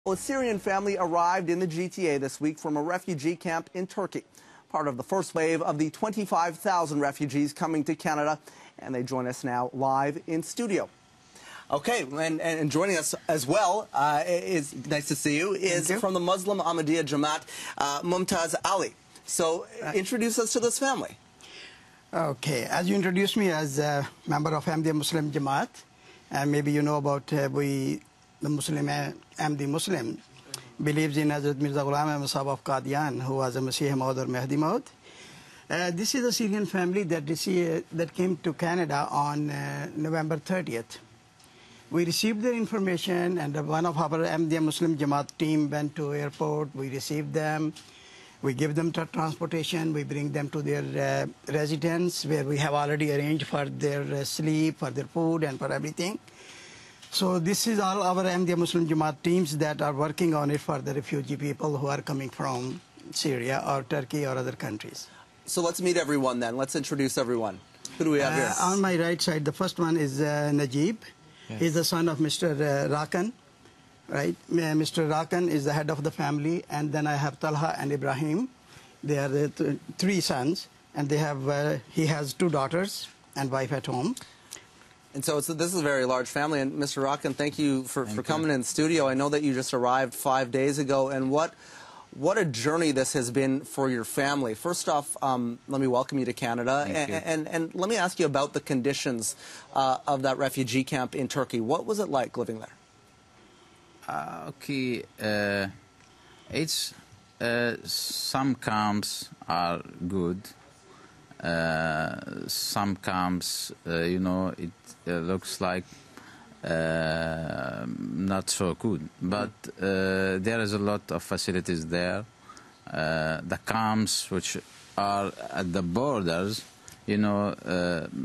A Syrian family arrived in the GTA this week from a refugee camp in Turkey, part of the first wave of the 25,000 refugees coming to Canada, and they join us now live in studio. Okay, and joining us as well is, nice to see you, is from the Muslim Ahmadiyya Jama'at, Mumtaz Ali. So introduce us to this family. Okay, as you introduced me as a member of Ahmadiyya Muslim Jama'at, and maybe you know about the Muslim Ahmadi Muslim believes in Hazrat Mirza Ghulam Ahmad Sahab of Qadian, who was a Masih Maud or Mahdi Maud. This is a Syrian family that came to Canada on November 30th. We received their information, and one of our Ahmadiyya Muslim Jamaat team went to airport. We received them. We give them transportation. We bring them to their residence, where we have already arranged for their sleep, for their food, and for everything. So this is all our Ahmadiyya Muslim Jamaat teams that are working on it for the refugee people who are coming from Syria or Turkey or other countries. So let's meet everyone then. Let's introduce everyone. Who do we have here? On my right side, the first one is Najib. Yes. He's the son of Mr. Rakan, right? Mr. Rakan is the head of the family, and then I have Talha and Ibrahim. They are the three sons, and they have he has two daughters and wife at home. And so this is a very large family. And Mr. Rakan, thank you for coming in the studio. I know that you just arrived 5 days ago, and what a journey this has been for your family. First off, let me welcome you to Canada, and let me ask you about the conditions of that refugee camp in Turkey. What was it like living there? It's some camps are good. Some camps, you know, it looks like not so good, but there is a lot of facilities there. The camps which are at the borders, you know,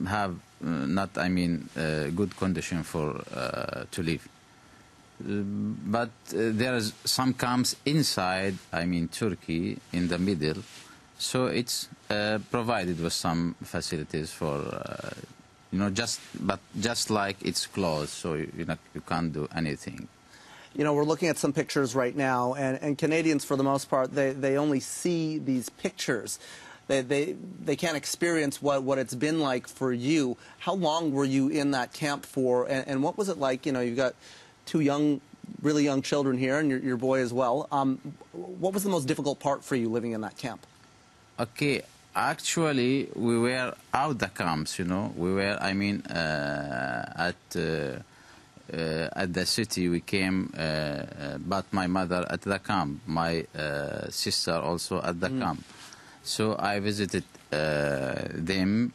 have not, I mean, good condition for to live. But there is some camps inside, I mean, Turkey, in the middle, so it's provided with some facilities for. You know, just like it's closed, so you can't do anything. You know, we're looking at some pictures right now, and Canadians, for the most part, they only see these pictures. They can't experience what it's been like for you. How long were you in that camp for, and what was it like? You know, you've got two really young children here, and your boy as well. What was the most difficult part for you living in that camp? Okay. Actually, we were out the camps, you know. We were, I mean, at the city. We came, but my mother at the camp, my sister also at the camp. So I visited them.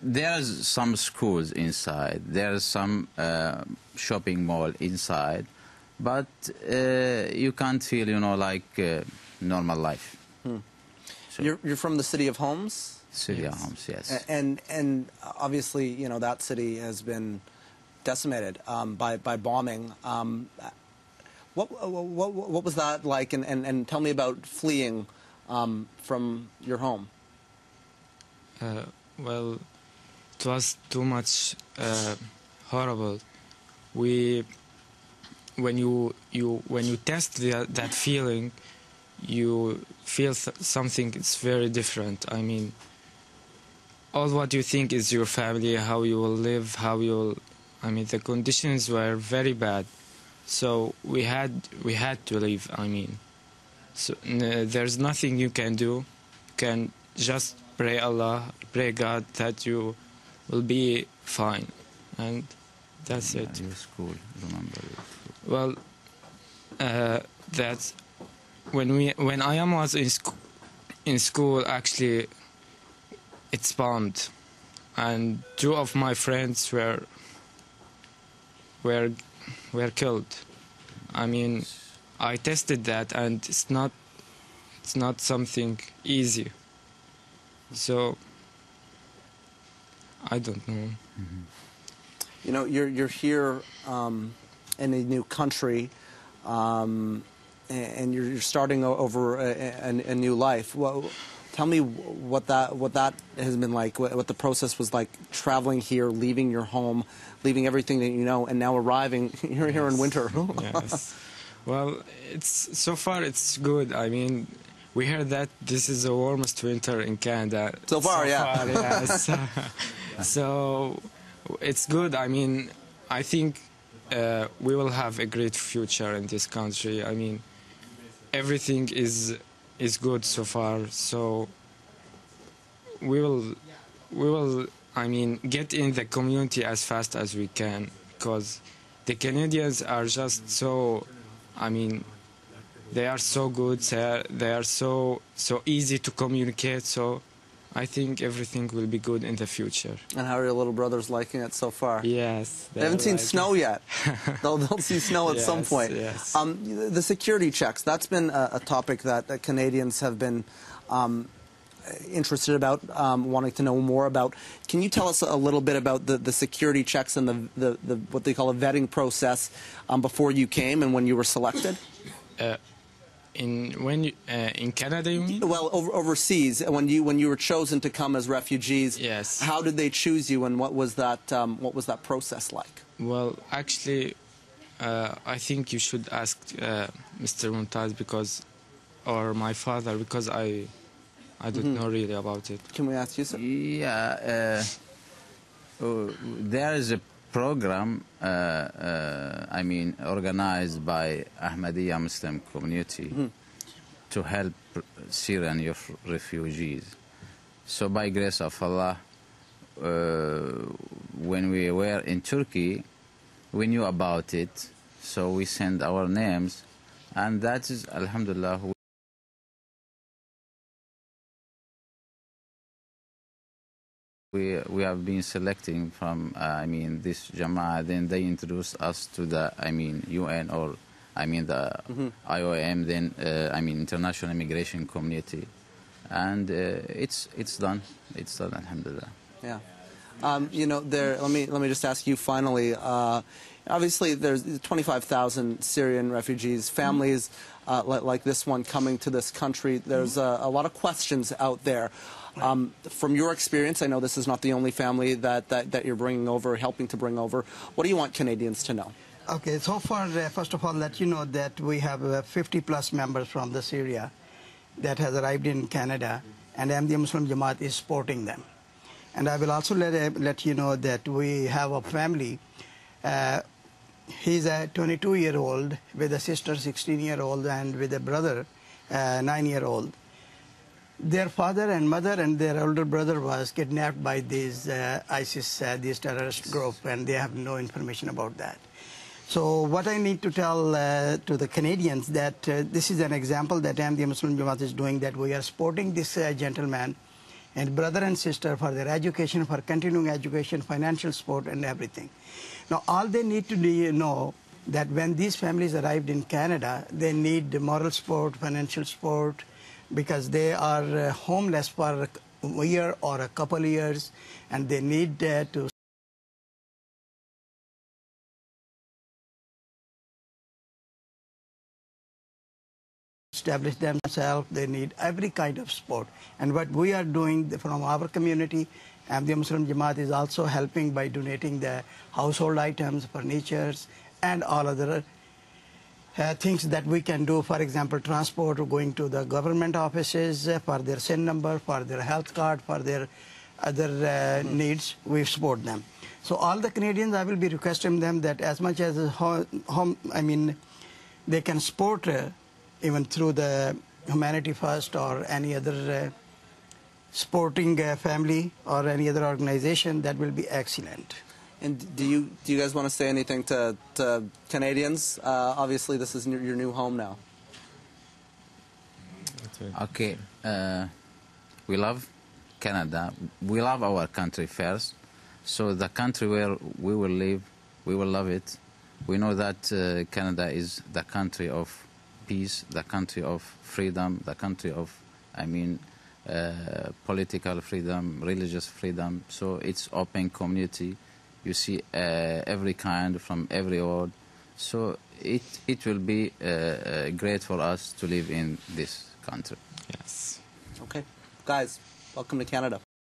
There's some schools inside. There's some shopping mall inside, but you can't feel, you know, like normal life. So you're from the city of Homs? City of Homs, yes. And obviously, you know, that city has been decimated by bombing. What was that like? And tell me about fleeing from your home. Well, it was too much horrible. When you test that feeling, you feel something is very different. I mean, all what you think is your family, how you will live, I mean, the conditions were very bad. So we had to leave, I mean. So there's nothing you can do. You can just pray Allah, pray God that you will be fine. And that's it. Your school, remember your school. Well, that's... When I was in school, actually, it's bombed, and two of my friends were killed. I mean, I tested that, and it's not something easy. So I don't know. You know, you're here in a new country. And you're starting over a new life. Tell me what that has been like, what the process was like, traveling here, leaving your home, leaving everything that you know, and now arriving here in winter. Yes. Well, so far it's good. I mean, we heard that this is the warmest winter in Canada. So far, yeah. Yes. So it's good. I mean, I think we will have a great future in this country. I mean, everything is good so far. So we will. I mean, get in the community as fast as we can, because the Canadians are just so. I mean, they are so good. They are so easy to communicate. So I think everything will be good in the future. And how are your little brothers liking it so far? Yes. They haven't seen snow yet. They'll see snow at some point. Yes. The security checks, that's been a topic that Canadians have been interested about, wanting to know more about. Can you tell us a little bit about the security checks and the what they call a vetting process before you came and when you were selected? In Canada, you mean? Well, overseas, when you were chosen to come as refugees, yes. How did they choose you, and what was that process like? Well, actually, I think you should ask Mr. Mumtaz or my father, because I don't know really about it. Can we ask you, sir? Yeah, there is a program, I mean, organized by Ahmadiyya Muslim community to help Syrian refugees. So by grace of Allah, when we were in Turkey, we knew about it, so we sent our names, and that is, alhamdulillah, we have been selecting from, I mean, this Jama'at. Then they introduced us to the, I mean, UN, or I mean the IOM, then I mean International Immigration Community, and it's done. It's done, alhamdulillah. Yeah. You know, let me just ask you finally. Obviously, there's 25,000 Syrian refugees, families like this one coming to this country. There's a lot of questions out there. From your experience, I know this is not the only family that you're bringing over, helping to bring over. What do you want Canadians to know? Okay, so far, first of all, let you know that we have 50+ members from the Syria that has arrived in Canada, and Ahmadiyya Muslim Jama'at is supporting them. And I will also let you know that we have a family. He's a 22-year-old with a sister, 16-year-old, and with a brother, 9-year-old. Their father and mother and their older brother was kidnapped by these ISIS, these terrorist group, and they have no information about that. So what I need to tell to the Canadians that this is an example that Ahmadiyya Muslim Jamaat is doing, that we are supporting this gentleman and brother and sister for their education, for continuing education, financial support, and everything. Now, all they need to know that when these families arrived in Canada, they need moral support, financial support, because they are homeless for a year or a couple of years, and they need to establish themselves. They need every kind of support. And what we are doing from our community, Ahmadiyya Muslim Jamaat is also helping by donating the household items, furnitures, and all other things that we can do. For example, transport, or going to the government offices for their SIN number, for their health card, for their other needs, we support them. So all the Canadians, I will be requesting them that as much as they can support even through the Humanity First or any other supporting family or any other organization, that will be excellent. And do you guys want to say anything to Canadians? Obviously, this is your new home now. Okay, we love Canada. We love our country first. So the country where we will live, we will love it. We know that Canada is the country of peace, the country of freedom, the country of, political freedom, religious freedom. So it's open community. You see every kind from every world. So it will be great for us to live in this country. Yes. Okay. Guys, welcome to Canada.